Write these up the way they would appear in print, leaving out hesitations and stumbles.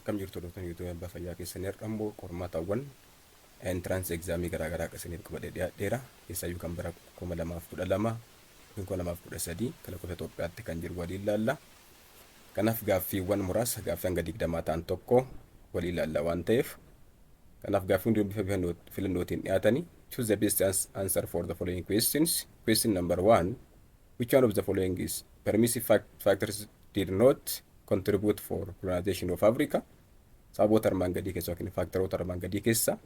Akkam jirtu dhuftan YouTube abbaa fayyaa keessanii har'ammoo qormaatawwan entrance examii garaagaraa akkasiniif qabadhee dhiyaadheera. Keessaayyuu kan bara 2012 2013 kalaqoota Itoophiyaatti kan jiru waliin ilaalla. Kanaaf gaaffiiwwan muraasa gaaffii hanga 20 ta'an tokko waliin ilaalla waan ta'eef kanaaf gaaffii hundi bifa filannootiin dhiyaatanii choose the best answer for the following questions. Question number 1, which one of the following is permissive factors did not contribute for colonization of Africa? Sababoota armaan gadii keessa yookiin faaktaroota armaan gadii keessa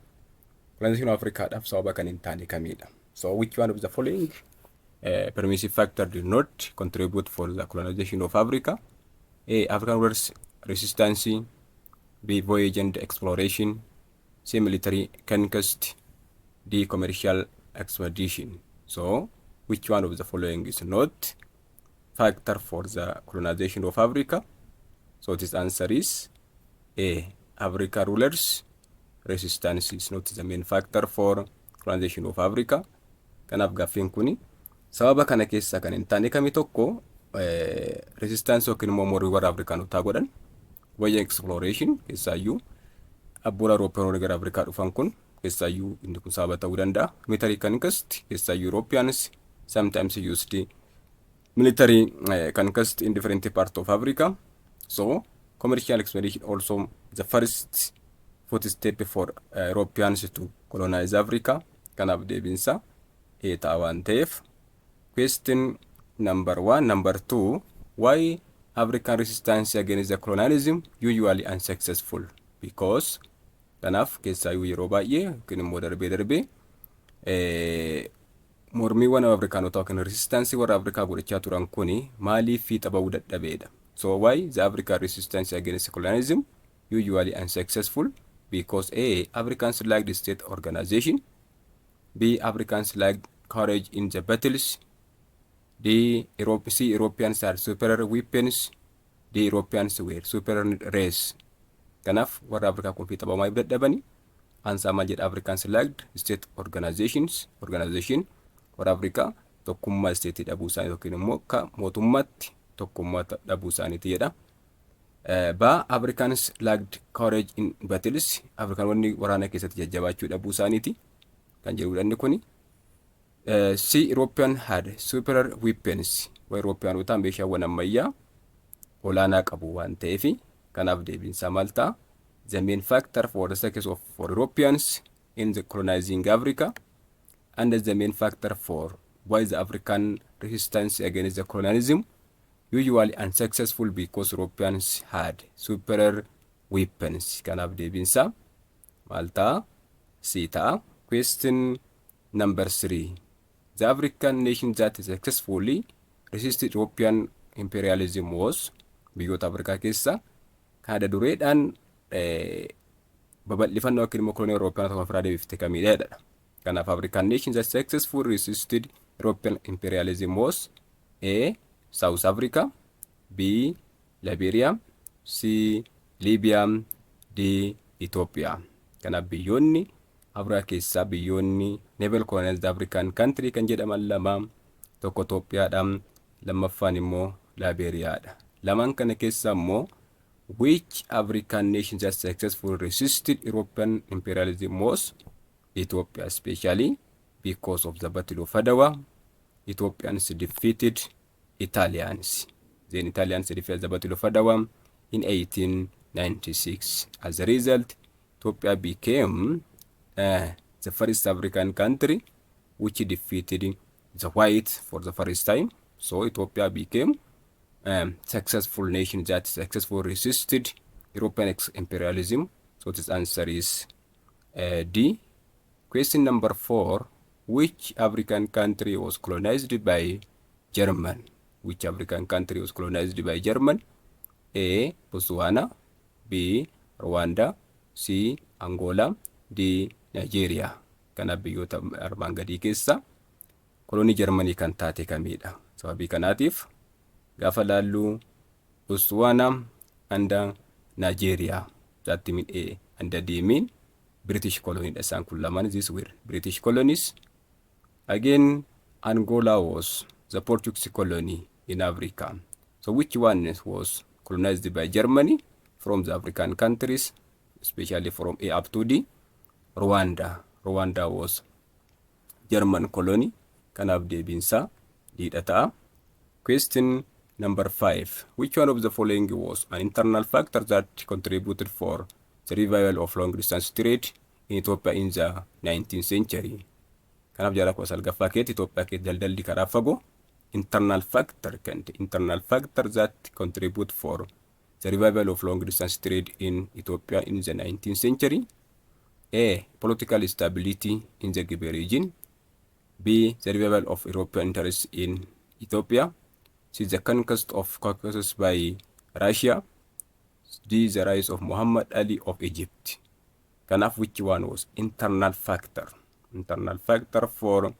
colonization of Africa dhaaf sababa kan hin taane kamidha? So which one of the following permissive factor did not contribute for the colonization of Africa? A. African rulers resistance. B. Voyage and exploration. C. Military conquest. D. Commercial expedition. So which one of the following is not factor for the colonization of Africa? So this answer is A. African rulers resistance is not the main factor for colonization of Africa. Kanaaf gaaffiin kuni sababa kana keessa kan hin taane kami tokko resistance yookiin immoo mormii warra Afrikaanotaa godhan voyage exploration keessaayyuu abboora Awurooppanoonni gara Afrikaa dhufan kun keessaayyuu inni kun sababa ta'uu danda'a. Military conquest keessaayyuu Europeans sometimes used military conquest in different parts of Africa. So commercial expedition also the first footstep for Europeans to colonize Africa. Kanaaf deebinsa A ta'a waan ta'eef. Question number 1. Number 2, why African resistance against the colonialism usually unsuccessful? Because kanaaf keessaayyuu yeroo baay'ee yookiin immoo darbee mormiiwwan Afrikaanotaa yookiin resistance warra Afrikaa godhachaa turan kuni maaliif fiixa bahuu dadhabeedha? So why the African resistance against colonialism usually unsuccessful? Because A. Africans lacked the state organization. B. Africans lacked courage in the battles. D. Europeans had superior weapons. D. Europeans were superior race. Kanaaf warra Afrikaa kun fiixa bahuu dadhabani. Answer maal jedha? Africans lacked state organization warra Afrikaa tokkummaa state dhabuu isaanii yookiin immoo akka mootummaatti tokkummaa dhabuu isaaniiti jedha. Ba Africans lacked courage in battles. Afrikaanonni waraana keessatti jajjabaachuu dhabuu isaaniiti kan jedhudha inni kuni. C. European had superior weapons. Wa Europeanotaan meeshaawwan ammayyaa olaanaa qabu waan ta'eef kanaaf deebiinsa maal ta'a? The main factor for the success of Europeans in the colonizing Africa and the main factor for why the African resistance against the colonialism usually unsuccessful because Europeans had superior weapons. Kanaaf deebiinsa maal ta'a? C ta'a. Question number 3. The African nation that successfully resisted European imperialism was biyyoota Afrikaa keessa haada dureedhaan babal'ifannoo yookiin immoo kolonii Awurooppaan tokko ofirraa deebifte kamidha? Kanaaf African nation that successfully resisted European imperialism was A. South Africa. B. Liberia. C. Libya. D. Ethiopia. Kanaaf biyyoonni Afrikaa keessaa biyyoonni never colonized African country kan jedhaman lama, tokko Itoophiyaadha, lammaffaan immoo Liberiaadha. Lamaan kana keessaa immoo which African nation that successfully resisted European imperialism was Ethiopia, especially because of the Battle of Adwa. Ethiopians defeated Italians. Then Italians defeated the Battle of Adwa in 1896. As a result, Ethiopia became the first African country which defeated the white for the first time. So Ethiopia became successful nation that successfully resisted European imperialism. So this answer is D. Question number 4. Which African country was colonized by German? Which African country was colonized by German? A. Botswana. B. Rwanda. C. Angola. D. Nigeria. Kana biyyoota armaan gadii keessa kolonii Jarmanii kan taate kamidha? Sababii kanaatiif gaafa laallu Botswana and Nigeria, that mean A and D mean British colony. Isaan kun lamaan these were British colonies. Again, Angola was the Portuguese colony in Africa. So which one was colonized by Germany? from the African countries, especially from A up to D. Rwanda was German colony. Kanaaf deebiinsaa diidha ta'a. Question number 5. Which one of the following was an internal factor that contributed for the revival of long distance trade in Ethiopia in the 19th century? Kanaaf jaala koo salgaffaa keetti Itoophiyaa keetti daldalli karaa fagoo internal factor that contribute for the revival of long distance trade in Ethiopia in the 19th century. A. Political stability in the Gibe region. B. The revival of European interests in Ethiopia. C. The conquest of Caucasus by Russia. D. The rise of Muhammad Ali of Egypt. Kanaaf which one was internal factor? Internal factor for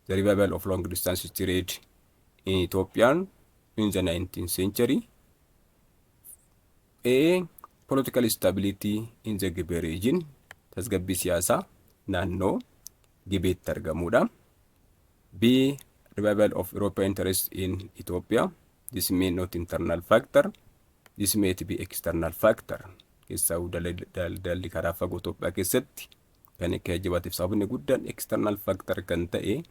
the revival of long distance trade in Ethiopia in the 19th century. A. Political stability in the Gibe region. Tasgabbii siyaasaa naannoo Gibeetti argamuudha. B. Revival of European interests in Ethiopia. This may not internal factor. This may be external factor. Keessaa daldalli karaa fagoo Itoophiyaa keessatti kan akka ajaa'ibaatiif sababni guddaan external factor kan ta'e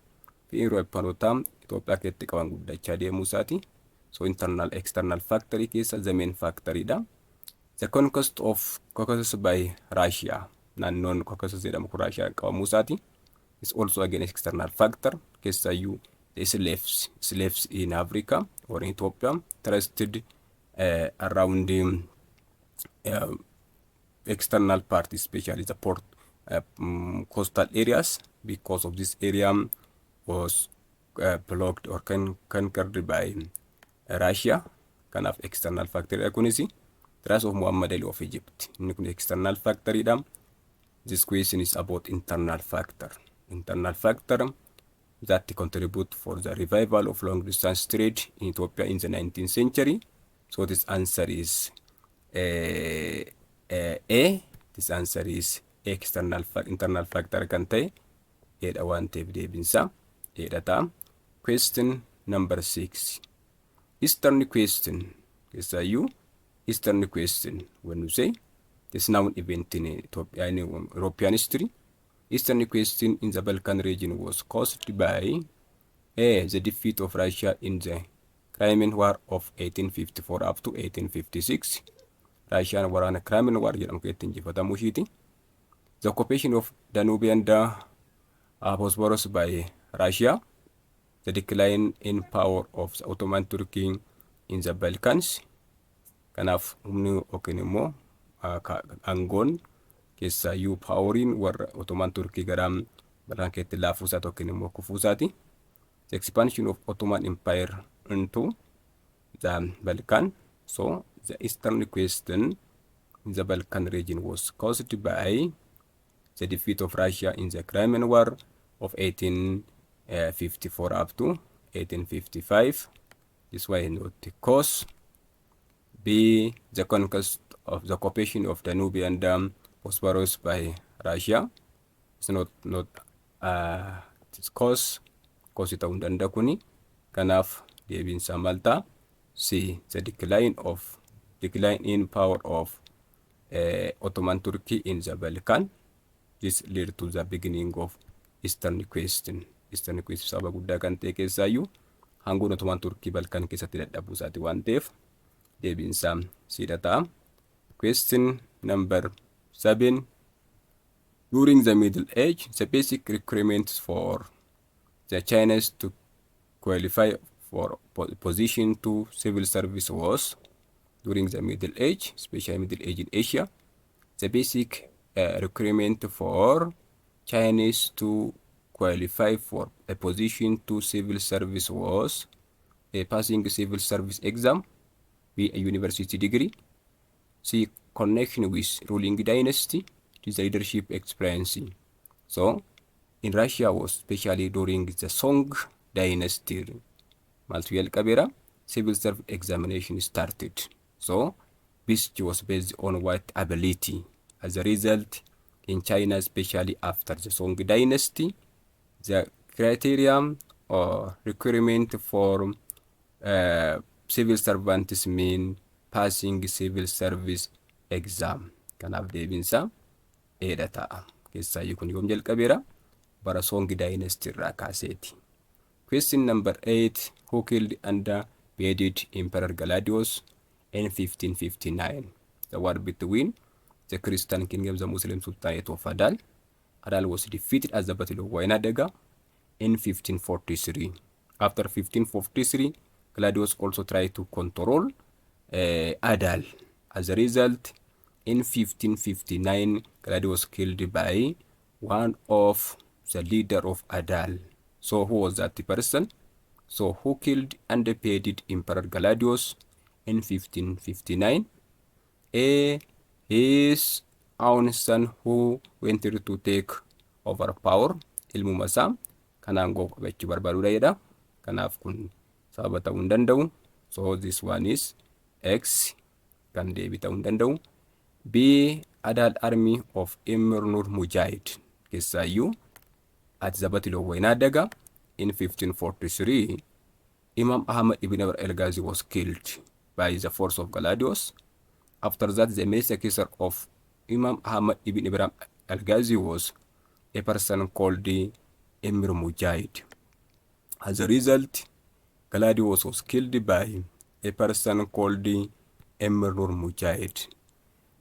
fi Europeanotaa Itoophiyaa keessatti qaban guddachaa deemuu isaati. So internal external factor keessa the main factor'idha. The conquest of Caucasus by Russia. Naannoon Caucasus jedhamu kun Russia qabamuu isaati. Is also again external factor. Keessaayyuu the slaves in Africa or in Ethiopia trusted around the external parties, especially the port coastal areas, because of this area was blocked or conquered by Russia. Kanaaf external factor kunis the rise of Muhammad Ali of Egypt. Inni kun external factor. This question is about internal factor. Internal factor that contribute for the revival of long distance trade in Ethiopia in the 19th century. So this answer is A. This answer is internal factor kan ta'e Eedha waan ta'eef deebinsa Eedha ta'a. Question number 6. Eastern question. Keessaayyuu Eastern question when you say this now event in Ethiopia in European history. Eastern question in the Balkan region was caused by A. The defeat of Russia in the Crimean War of 1854 up to 1856. Russian waraana Crimean War jedhamu keessatti injifatamuu ishiiti. The occupation of Danube and Bosporus by Russia. The decline in power of the Ottoman Turkey in the Balkans. Kanaaf humni yookiin immoo aangoon keessaayyuu paaworiin warra Ottoman Turkii gara Balkan keessatti laafuusaa yookiin immoo kufuusaati. The expansion of Ottoman Empire into the Balkan. So the Eastern question in the Balkan region was caused by the defeat of Russia in the Crimean War of 1854 up to 1855. This way not the cause. B. The conquest of the occupation of Danube and Bosporus by Russia. It's not this cause ta'uu hin danda'a kuni. Kanaaf deebiinsaa maal ta'a? C. The decline in power of Ottoman Turkey in the Balkan. This led to the beginning of Eastern question. Eastern question sababa guddaa kan ta'e keessaayyuu hangoon Ottoman Turkii Balkan keessatti dadhabuu isaati waan ta'eef deebiinsaa siidha ta'a. Question number 7. During the Middle Age, the basic requirements for the Chinese to qualify for position to civil service was, during the Middle Age, especially Middle Age in Asia, the basic requirement for Chinese to qualify for a position to civil service was a passing civil service exam, B. A university degree, C. Connection with ruling dynasty, it is leadership experience. So in Russia was especially during the Song dynasty, Maltuel Kabera, civil service examination started. So this was based on what ability. As a result, in China, especially after the Song dynasty, the criterion or requirement for civil servants mean passing civil service exam. Kanaaf deebinsa eedha ta'a. Keessaayyuu kun yoom jalqabeera? Bara Song Dynasty irraa kaaseeti. Question number 8. Who killed under beheaded Emperor Gladius in 1559? The war between the Christian kingdom, the Muslim Sultanate of Adal. Adal was defeated at the Battle of Wainadaga in 1543. After 1543, Gladius also tried to control Adal. As a result, in 1559, Gladius was killed by one of the leader of Adal. So who was that person? So who killed and beheaded Emperor Gladius in 1559? A. His own son who wanted to take over power. Ilmuma isaa kan aangoo qabachuu barbaadudha jedha. Kanaaf kun sababa ta'uu hin danda'u. So this one is X kan deebii ta'uu hin danda'u. B. Adal army of Emir Nur Mujahid. Keessaayyuu at the Battle of Wainadaga in 1543, Imam Ahmad ibn al-Ghazi was killed by the force of Gladius. After that, the main successor of Imam Ahmad ibn Ibrahim al-Ghazi was a person called Emir Mujahid. As a result, Gladius was killed by a person called Emir Nur Mujahid.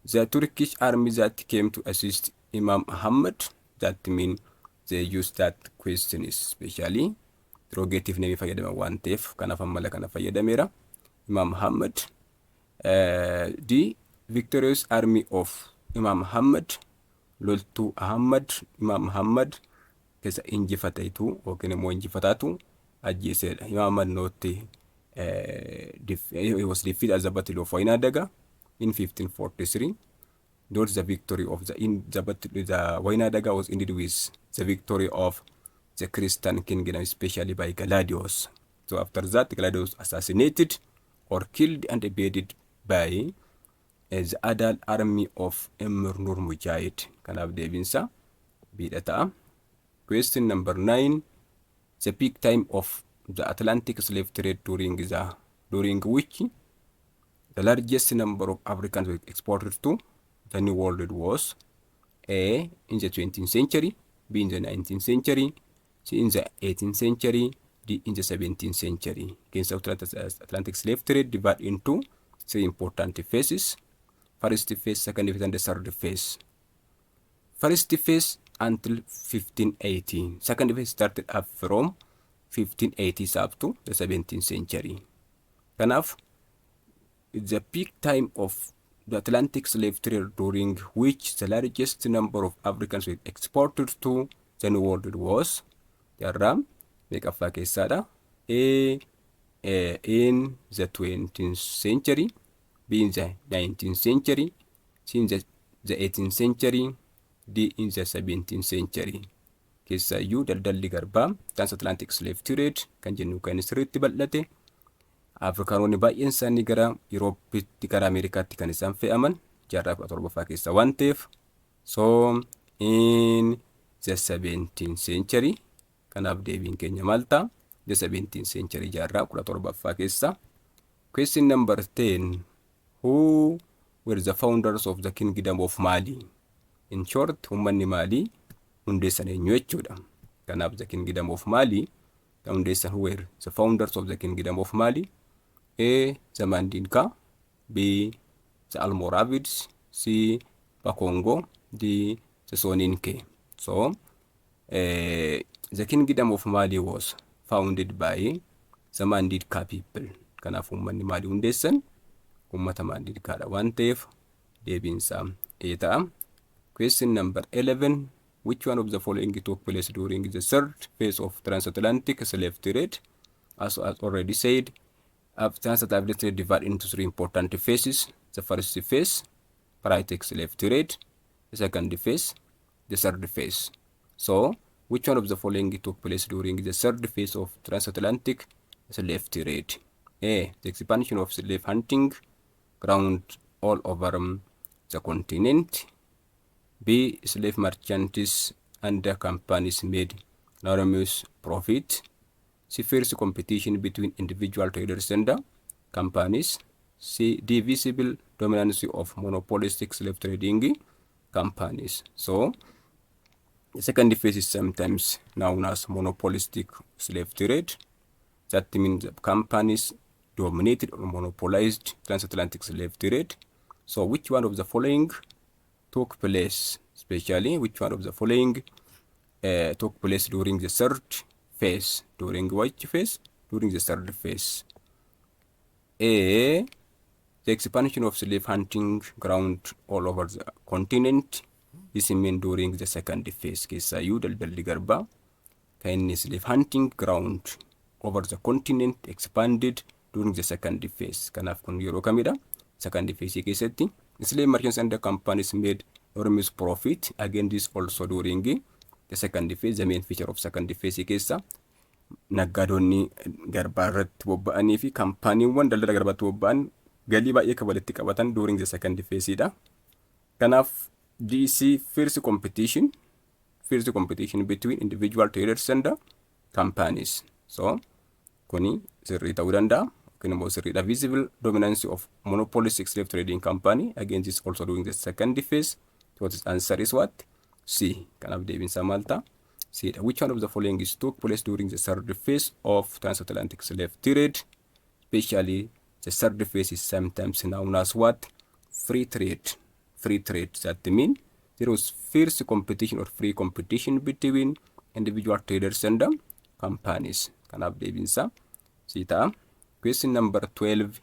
The Turkish army that came to assist Imam Ahmad, that means they use that question especially interrogative name fayyadama waan ta'eef kanaaf ammala kana fayyadameera. Imam Ahmad, the victorious army of Imam Ahmad, loltuu Ahmad, Imam Ahmad keessa injifateetu yookiin immoo injifataatu ajjeesedha. Imam Ahmad he was defeated at the Battle of Wainadaga in 1543. Though the victory of the Wainadaga was ended with the victory of the Christian kingdom, especially by Gladius. So after that, Gladius assassinated or killed and beheaded by the Adal army of Emir Nur Mujahid. Kanaaf deebinsa biidha ta'a. Question number 9. The peak time of the Atlantic slave trade during which the largest number of Africans were exported to the New World was A. in the 20th century, B. in the 19th century, C. in the 18th century, D. in the 17th century. Atlantic slave trade divided into 3 important phases. First phase, second phase, and the third phase. First phase until 1518. Second phase started up from 1580s up to the 17th century. Kanaaf, the peak time of the Atlantic slave trade during which the largest number of Africans were exported to the New World was jarraa meeqaffaa keessaadha? A. in the 20th century, B. in the 19th century, C. in the 18th century, D. in the 17th century. Keessaayyuu daldalli garbaa transatlantic slave trade kan jennu kan sirriitti bal'ate. Afrikaanonni baay'een isaanii gara Yuroopitti gara Ameerikaatti kan isaan fe'aman jaarraa 17ffaa keessa waan ta'eef. So in the 17th century, kanaaf deebiin keenya maal ta'a? The 17th century jaarraa 17ffaa keessa. Question number 10. Who were the founders of the Kingdom of Mali? In short, ummanni Mali hundeessan eenyu jechuudha. Kanaaf the Kingdom of Mali, the hundeessan who were the founders of the Kingdom of Mali? A. the Mandinka, B. the Almoravids, C. Bakongo, D. the Soninke. So, the Kingdom of Mali was founded by the Mandinka people. Kanaaf ummanni Mali hundeessan ummata Mandinkaadha waan ta'eef deebiinsa A ta'a. Question number 11. Which one of the following took place during the third phase of transatlantic slave trade? As already said, transatlantic trade divided into 3 important phases. The first phase, piratic slave trade. The second phase, the third phase. So, which one of the following took place during the third phase of transatlantic slave trade? A. The expansion of slave hunting ground all over the continent. B. Slave merchants and the companies made enormous profit. C. Fierce competition between individual traders and the companies. C. The visible dominance of monopolistic slave trading companies. So the second phase is sometimes known as monopolistic slave trade. That means the companies dominated or monopolized transatlantic slave trade. So which one of the following took place, especially which one of the following took place during the third phase? During which phase? During the third phase. A. The expansion of slave hunting ground all over the continent. This means during the second phase. Keessayyuu daldalli garbaa kan inni slave hunting ground over the continent expanded during the second phase. Kanaaf kun yeroo kamidha? Second phase keessatti slave merchants and the companies made enormous profit. Again, this also during the second phase. The main feature of second phase keessa naggaadonni garbaa irratti bobba'anii fi kaampaaniiwwan daldala garbaatti bobba'an galii baay'ee kan walitti qabatan during the second phase dha. Kanaaf DC fierce competition between individual traders and the companies. So kuni sirrii ta'uu danda'a. Immoo sirriidha. Visible dominance of monopolistic slave trading company. Again, this also during the second phase. So the answer is what? C. Kanaaf deebiinsa maal ta'a? C. Which one of the following is took place during the third phase of transatlantic slave trade? Especially the third phase is sometimes known as what? Free trade. Free trade. That means there was fierce competition or free competition between individual traders and companies. Kanaaf deebiinsa C ta'a. Question number 12.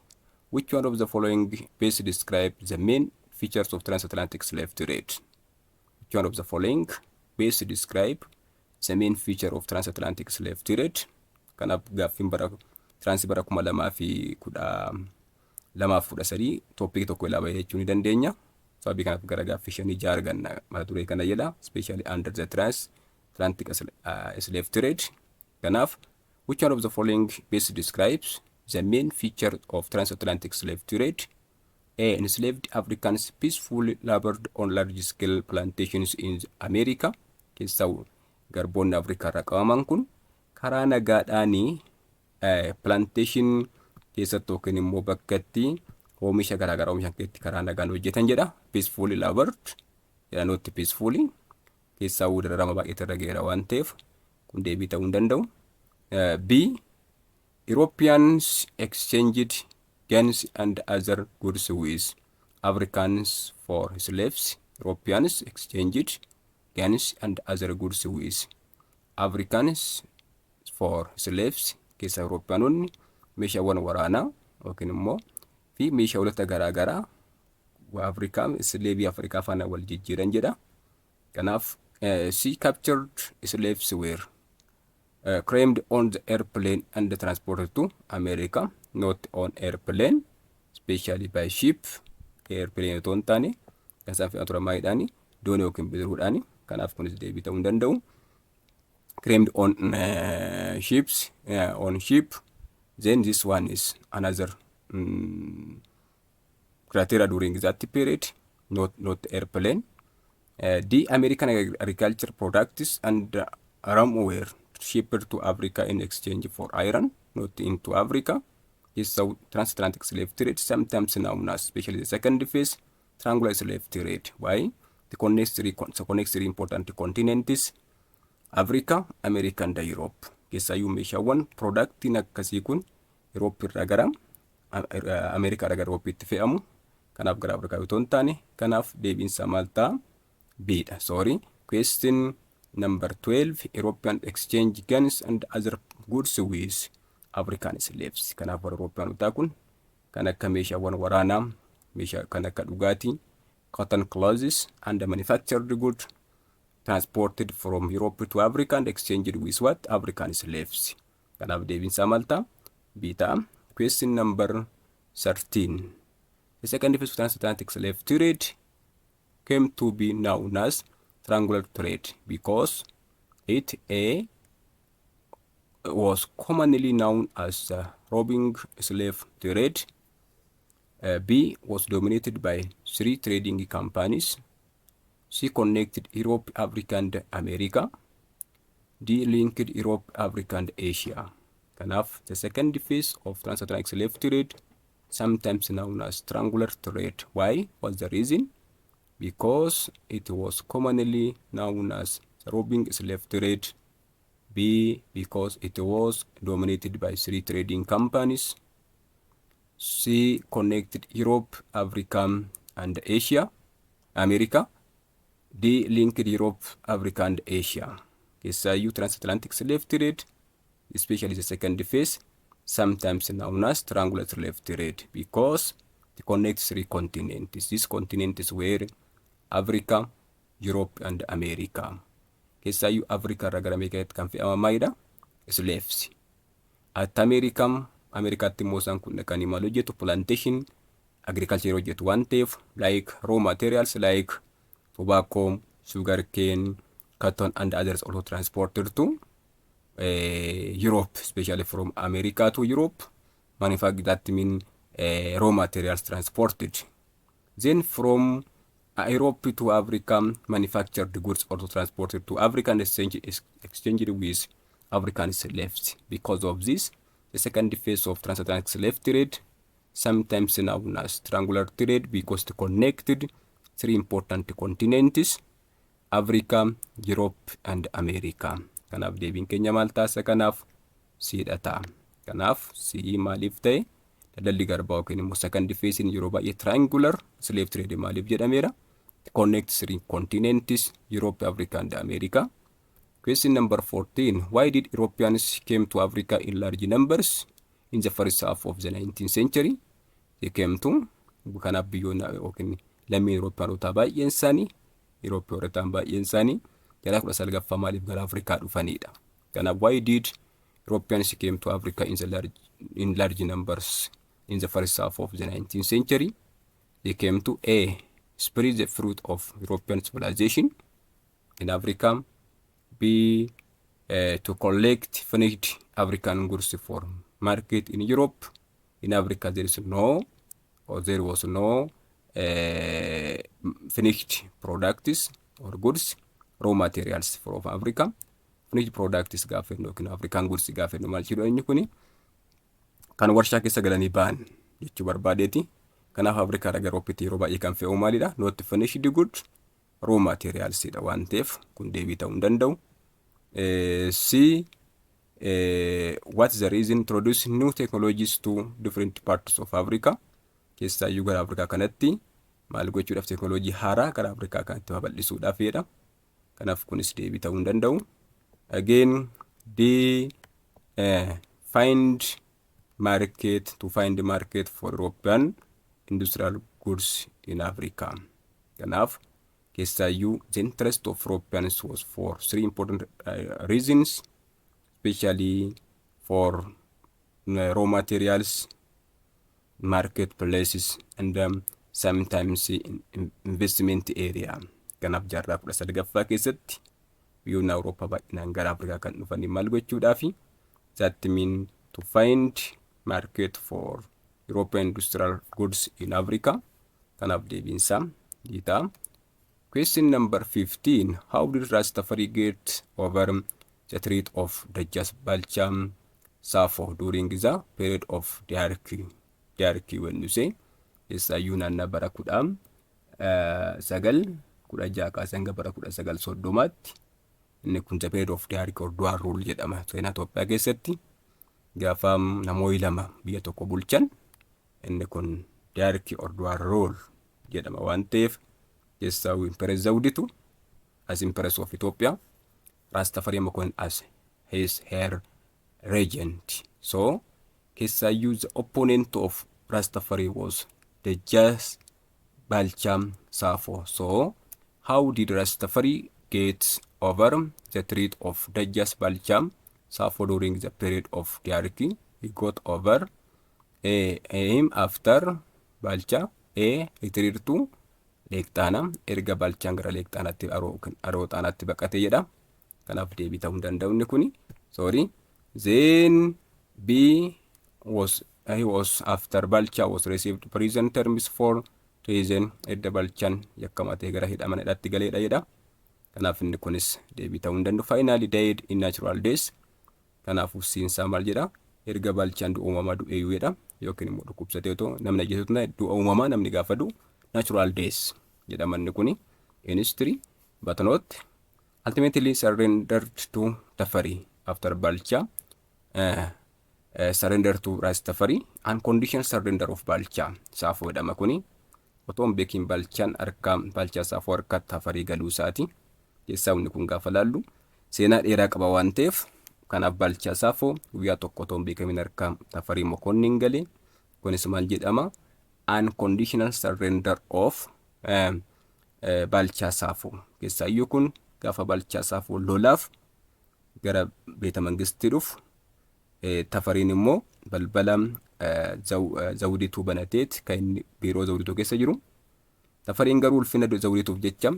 Which one of the following best describe the main features of transatlantic slave trade? Which one of the following best describe the main feature of transatlantic slave trade? Kanaaf gaaffiin trans bara 2013 topic tokko ilaalaa jechuu ni dandeenya. Sababii kanaaf gara gaaffii 5 arganna mata duree kana jedha, especially under the transatlantic slave trade. Kanaaf which one of the following best describes the main feature of transatlantic slave trade? A. Enslaved Africans peacefully labored on large-scale plantations in America. Keessaa garboonni Afrikaa irraa qabaman kun karaa nagaadhaanii plantation keessatti yookiin immoo bakkatti oomisha garaagaraa oomishan keessatti karaa nagaan hojjetan jedha. Peacefully labored jedha, not peacefully. Keessaa dararama baay'eetu irra geera waan ta'eef kun deebii ta'uu hin danda'u. B. Europeans exchanged guns and other goods with Africans for slaves. Europeans exchanged guns and other goods with Africans for slaves. Keessa Europeanonni meeshaawwan waraanaa yookiin immoo fi meeshaawwan garaagaraa slaveii Afrikaa faana wal jijjiiran jedha. Kanaaf C. Captured slaves were claimed on the airplane and transported to America, not on airplane, especially by ship. Airplane otoo hin taane kan isaan fe'an turan maaliidhaani? Doonii yookiin bidiruudhaani. Kanaaf kunis deebii ta'uu hin danda'u. Claimed on ships, on ship. Then this one is another criteria during that period, not airplane. The American agriculture products and rum were shipped to Africa in exchange for iron, not into Africa. This is transatlantic slave trade, sometimes known as, especially the second phase, triangular slave trade. Why? The connects three important continents: Africa, America, and Europe. Keessayyuu meeshaawwan productiin akkasii kun Europe irraa gara America irraa gara Europeetti fe'amu. Kanaaf gara Afrikaa yoo hin taane, kanaaf deebiinsa maal ta'a? B dha. Sorry. Question number 12. European exchange guns and other goods with African slaves. Kanaaf warra Europeanotaa kun kan akka meeshaawwan waraanaa, meeshaa kan akka dhugaatii, cotton clothes and manufactured goods transported from Europe to Africa and exchanged with what? African slaves. Kanaaf deebiinsa maal ta'a? B ta'a. Question number 13. The second phase of transatlantic slave trade came to be known as triangular trade because it A. was commonly known as robbing slave trade. B. was dominated by 3 trading companies. C. connected Europe, Africa, and America. D. linked Europe, Africa, and Asia. Kanaaf the second phase of transatlantic slave trade sometimes known as triangular trade. Why? What's the reason? Because it was commonly known as the robbing slave trade. B, because it was dominated by 3 trading companies. C, connected Europe, Africa, and America. D, linked Europe, Africa, and Asia. Keessaayyuu transatlantic slave trade, especially the second phase, sometimes known as triangular slave trade, because it connects 3 continents. These continents were Africa, Europe, and America. Keessaayyuu Africa irraa gara Ameerikaatti kan fe'aman maalidha? Slaves. At Americaatti immoo isaan kun dhaqanii maal hojjetu? Plantation, agriculture hojjetu waan ta'eef, like raw materials like tobacco, sugarcane, cotton, and others also transported to Europe, especially from America to Europe. Manufacture, that mean raw materials transported. Then from Europe to Africa, manufactured goods also transported to Africa and exchanged with African slaves. Because of this, the second phase of transatlantic slave trade, sometimes known as triangular trade, because it connected 3 important continents, Africa, Europe, and America. Kanaaf deebiin keenya maal taasa? Kanaaf siidha ta'a. Kanaaf sii maaliif ta'e? Daldalli garbaa yookiin immoo second phase yeroo baay'ee triangular slave trade maaliif jedhameera? Connects 3 continents, Europe, Africa, and America. Question number 14. Why did Europeans came to Africa in large numbers in the first half of the 19th century? They came to kanaaf biyyoonni yookiin lammii Eurooppiyanotaa baay'een isaanii, Eurooppiyootaan baay'een isaanii gara 19ffaa maaliif gara Afrikaa dhufanidha. Kanaaf why did Europeans came to Africa in large numbers in the first half of the 19th century? They came to A, spread the fruit of European civilization in Africa. B, to collect finished African goods for market in Europe. In Africa there was no finished products or goods, raw materials from Africa. Finished products gaafa yookiin African goods gaafa maal jedhu inni kuni kan warshaa keessa galanii ba'an jechuu barbaadeeti. Kanaaf Africa irraa gara Europeetti yeroo baay'ee kan fe'u maalidha? Not finished goods, raw materials dha waan ta'eef kun deebii ta'uu hin danda'u. C, what is the reason introduce new technologies to different parts of Africa? Keessaayyuu gara Afrikaa kanatti maal gochuudhaaf teknooloojii haaraa gara Afrikaa kanatti babal'isuudhaaf jedha. Kanaaf kunis deebii ta'uu hin danda'u. Again, D, find market for European industrial goods in Africa. Kanaaf keessaayyuu the interest of Europeans was for 3 important reasons, especially for raw materials, marketplaces, and sometimes investment area. Kanaaf jaarraa 19ffaa keessatti biyyoonni Awurooppaa baay'inaan gara Afrikaa kan dhufanii maal gochuudhaafi? That mean to find market for European industrial goods in Africa. Kanaaf deebiinsaa dhiitaa. Question number 15. How did Ras Teferi get over the threat of Dajjal Balcha Safo during the period of diarchy? When you say keessaayyuu naannaa bara 1916 hanga bara 1930 inni kun the period of diarchy or dual rule jedhama. Seenaa Itoophiyaa keessatti gaafa namoonni 2 biyya tokko bulchan inni kun diarchy or dual rule jedhama waan ta'eef keessaayyuu Impress Zawditu as Empress of Ethiopia, Ras Teferi Mokon as her regent. So keessaayyuu the opponent of Ras Teferi was Dajjal Balcha Safo. So how did Ras Teferi get over the threat of Dajjal Balcha Safo during the period of diarchy? He got over him after Balcha retreated to Leektaana, erga Balchaan gara Leektaanaatti aroo Xaanaatti baqatee jedha. Kanaaf deebii ta'uu hin danda'u inni kuni. Sorry. Then B was after Balcha was received prison terms for treason. Edda Balchaan yakkamatee gara hidhaatti galeedha jedha. Kanaaf inni kunis deebii ta'uu hin danda'u. Finally died in natural death. Kanaaf siinsaa maal jedha? Erga Balchaan uumamaa du'eeyyuu jedha. yookiin immoo dhukkubsateetoo namni ajjeesutu du'a uumamaa namni gaafa du'u natural death jedhamanni kuni in history but not ultimately surrendered to Teferi after Balcha surrender to Ras Teferi unconditional surrender of Balcha Saafoo jedhama kuni otoo hin beekin Balchaan harka Balchaa Saafoo harka Teferii galuu isaati keessaa inni kun gaafa laallu seenaa dheeraa qaba waan ta'eef kanaaf Balchaa Saafoo guyyaa tokko otoo hin beekamin harka Teferii Mokonnin galee kunis maal jedhama unconditional surrender of Balchaa Saafoo keessaayyuu kun gaafa Balchaa Saafoo lolaaf gara beeta mangistii dhufu Teferiin immoo balbala zawudiituu banateet kan inni biiroo zawudiituu keessa jiru. Teferiin garuu ulfina zawudiituuf jecha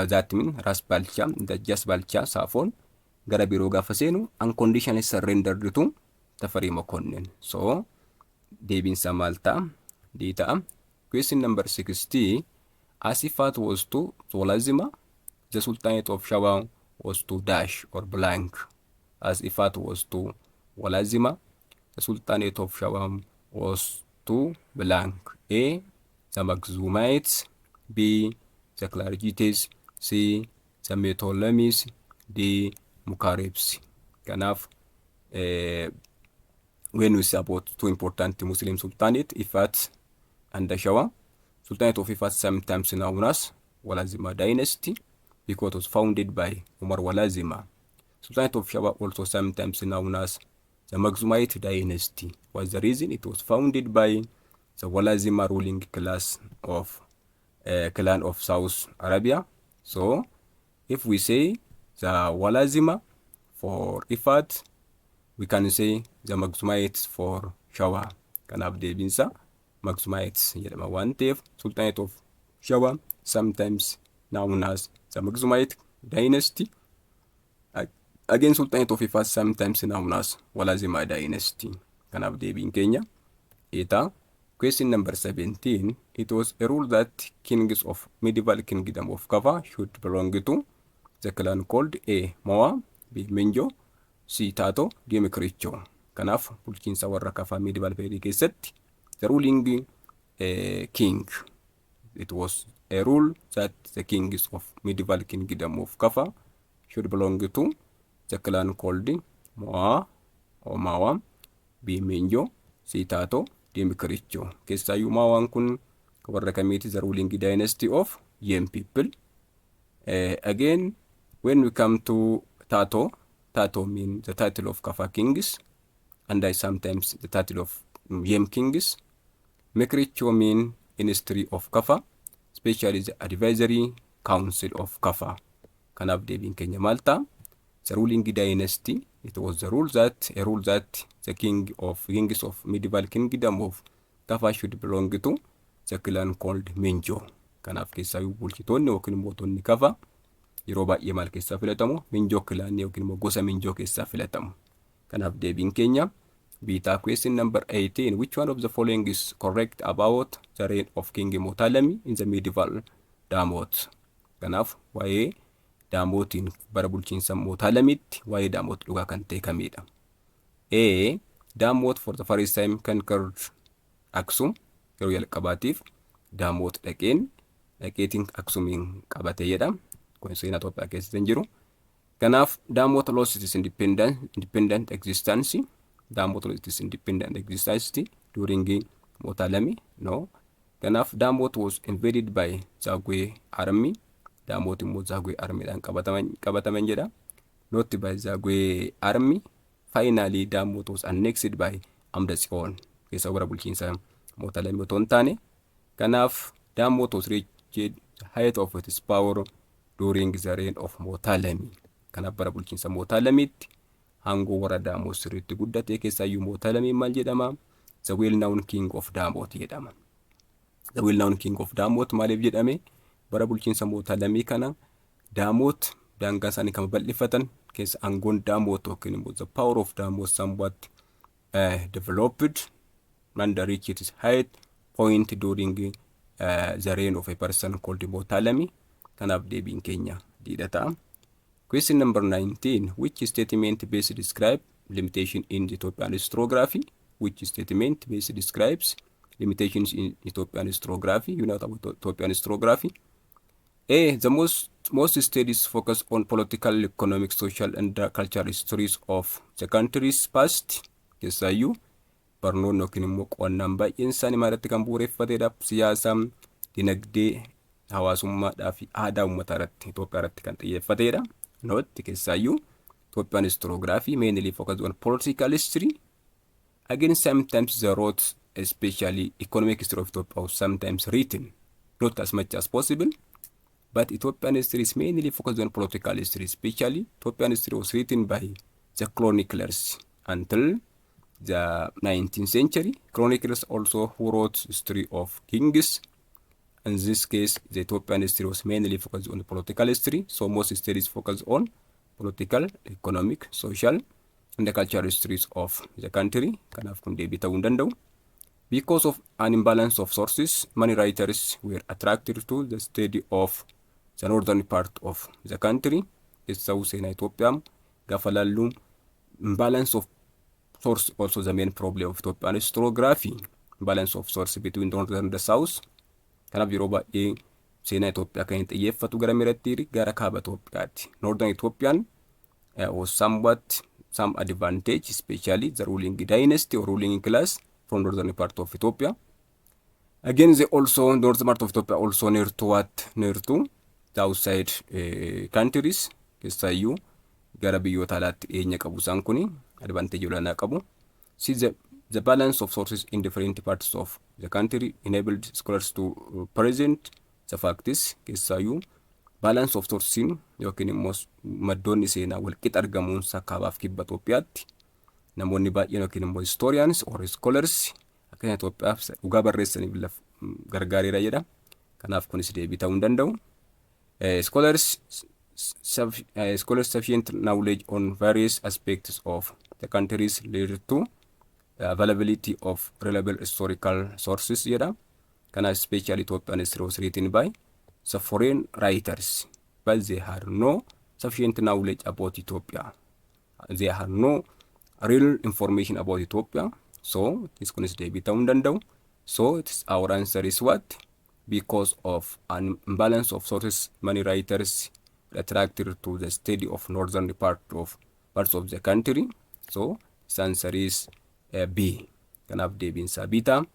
zaatimin Ras Balchaa Dajjaas Balchaa Saafoon gara biiroo gaafa seenu unconditionally surrendered to Teferii Mokonnin. So deebiinsa maal ta'a? D ta'a. Question number 60 as if it was to Walazima, the Sultanate of Shewa was to dash or blank. As if it was to Walazima, the Sultanate of Shewa was to blank. A. The Maxumites. B. The Clarigites. C. The Ptolemies. D. Mukaribs. Kanaaf when we say about two important Muslim Sultanate, Ifat and the Shewa, Sultanate of Ifat sometimes known as Walazima dynasty because it was founded by Umar Walazima. Sultanate of Shewa also sometimes known as the Maxumite dynasty. Was the reason it was founded by the Walazima ruling class of clan of South Arabia. So if we say the Walazima for Ifat, we can say the Maxumites for Shewa. Kanaaf deebiinsa Maxumites jedhama waan ta'eef Sultanate of Shewa sometimes known as the Maxumite dynasty. Again, Sultanate of Ifat sometimes known as Walazima dynasty. Kanaaf deebiin keenya eta. Question number 17. It was a rule that kings of medieval kingdom of Kaffa should belong to the clan called A. Moa, B. Minjo, C. Tato, D. Mikricho. Kanaaf bulchiinsa warra Kaffa medieval period keessatti the ruling king. It was a rule that the kings of medieval kingdom of Kaffa should belong to the clan called Moa or Mawa, B. Minjo, C. Tato, D. Mikricho. Keessaayyuu Mawaan kun warra kamiiti the ruling dynasty of Yem people. Again, when we come to Tato, Tato means the title of Kaffa kings, and sometimes the title of Yem kings. Mikricho mean in history of Kaffa, especially the advisory council of Kaffa. Kanaaf deebiin keenya Malta. The ruling dynasty, it was a rule that the kings of medieval kingdom of Kaffa should belong to the clan called Minjo. Kanaaf keessaayyuu bulchitoonni yookiin mootonni Kaffa yeroo baay'ee maal keessaa filatamu? Minjo clan yookiin immoo gosa Minjo keessaa filatamu. Kanaaf deebiin keenya Beta. Question number 18. Which one of the following is correct about the reign of King Motalemi in the medieval Damot? Kanaaf waa'ee Damotiin bara bulchiinsa Motalemitti waa'ee Damot dhugaa kan ta'e kamidha? A. Damot for the first time conquered Aksum yeroo jalqabaatiif Damot dhaqeetiin Aksumiin qabate jedha. Kun seenaa Itoophiyaa keessatti hin jiru. Kanaaf Damot lost its independent existence. Damot lost its independent existence during Motalemi. No. Kanaaf Damot was invaded by Zagwe army. Damot immoo Zagwe army dhaan qabataman jedha. Not by Zagwe army. Finally, Damot was annexed by Amdatsi'oon. Keessa warra bulchiinsa Motalemi otoo hin taane. Kanaaf Damot was reached the height of its power during the reign of Motalemi. Kanaaf bara bulchiinsa Motalemitti hangoo warra Damot sirriitti guddate. Keessaayyuu Motalemi maal jedhama? The well-known king of Damot jedhama. The well-known king of Damot maaliif jedhame? Bara bulchiinsa Motalemi kana Damot daangaa isaanii kan bal'ifatan keessa aangoon Damot yookiin immoo the power of Damot somewhat developed and reached its height point during the reign of a person called Motalemi. Kanaaf deebiin keenya diidata. Question number 19. Which statement best describe limitation in the Ethiopian historiography? which statement basically describes limitations in Ethiopian historiography. You know about Ethiopian historiography. A. The most studies focus on political, economic, social, and cultural histories of the country's past. Keessayyuu barnoonni yookiin immoo qo'annaan baay'een isaanii maalirratti kan bu'uureffatedha? Siyaasa, dinagdee, hawaasummaadhaa fi aadaa uummataa irratti Itoophiyaa irratti kan xiyyeeffatedha. Note keessayyuu Ethiopian historiography mainly focus on political history. Again, sometimes the wrote, especially economic history of Ethiopia, was sometimes written, not as much as possible. But Ethiopian history is mainly focused on political history, especially Ethiopian history was written by the chroniclers until the 19th century. Chroniclers also who wrote history of kings. In this case, the Ethiopian history was mainly focused on political history, so most studies focus on political, economic, social, and the cultural histories of the country. Kanaaf kun deebii ta'uu hin danda'u. Because of an imbalance of sources, many writers were attracted to the study of the northern part of the country. Keessaa seenaa Itoophiyaa gaafa laallu imbalance of source also the main problem of Ethiopian historiography. Balance of source between the north and the south. Kanaaf yeroo baay'ee seenaa Itoophiyaa kan xiyyeeffatu gara miratti gara kaaba Itoophiyaatti. Northern Ethiopian was somewhat some advantage, especially the ruling dynasty or ruling class from northern part of Ethiopia. Again, they also northern part of Ethiopia also near to the outside countries. Keessayyuu gara biyyoota alaatti dhiyeenya qabu isaan kuni advantage olaanaa qabu. See the balance of sources in different parts of the country enabled scholars to present the facts. Keessayyuu balance of sources yookiin immoo maddoonni seenaa walqixa argamuun kaabaaf kibba Itoophiyaatti namoonni baay'een yookiin immoo historians or scholars akka Itoophiyaaf dhugaa barreessaniif gargaareera jedha. Kanaaf kunis deebii ta'uu hin danda'u. Scholars sufficient knowledge on various aspects of the countries lead to availability of reliable historical sources jedha. Kana especially Ethiopian history was written by the foreign writers, but they had no sufficient knowledge about Ethiopia. They had no real information about Ethiopia. So this is deebii ta'uu hin danda'u. So our answer is what? Because of an imbalance of sources, many writers attracted to the study of northern parts of the country. So the answer is B. Kanaaf deebiin isaa B ta'a.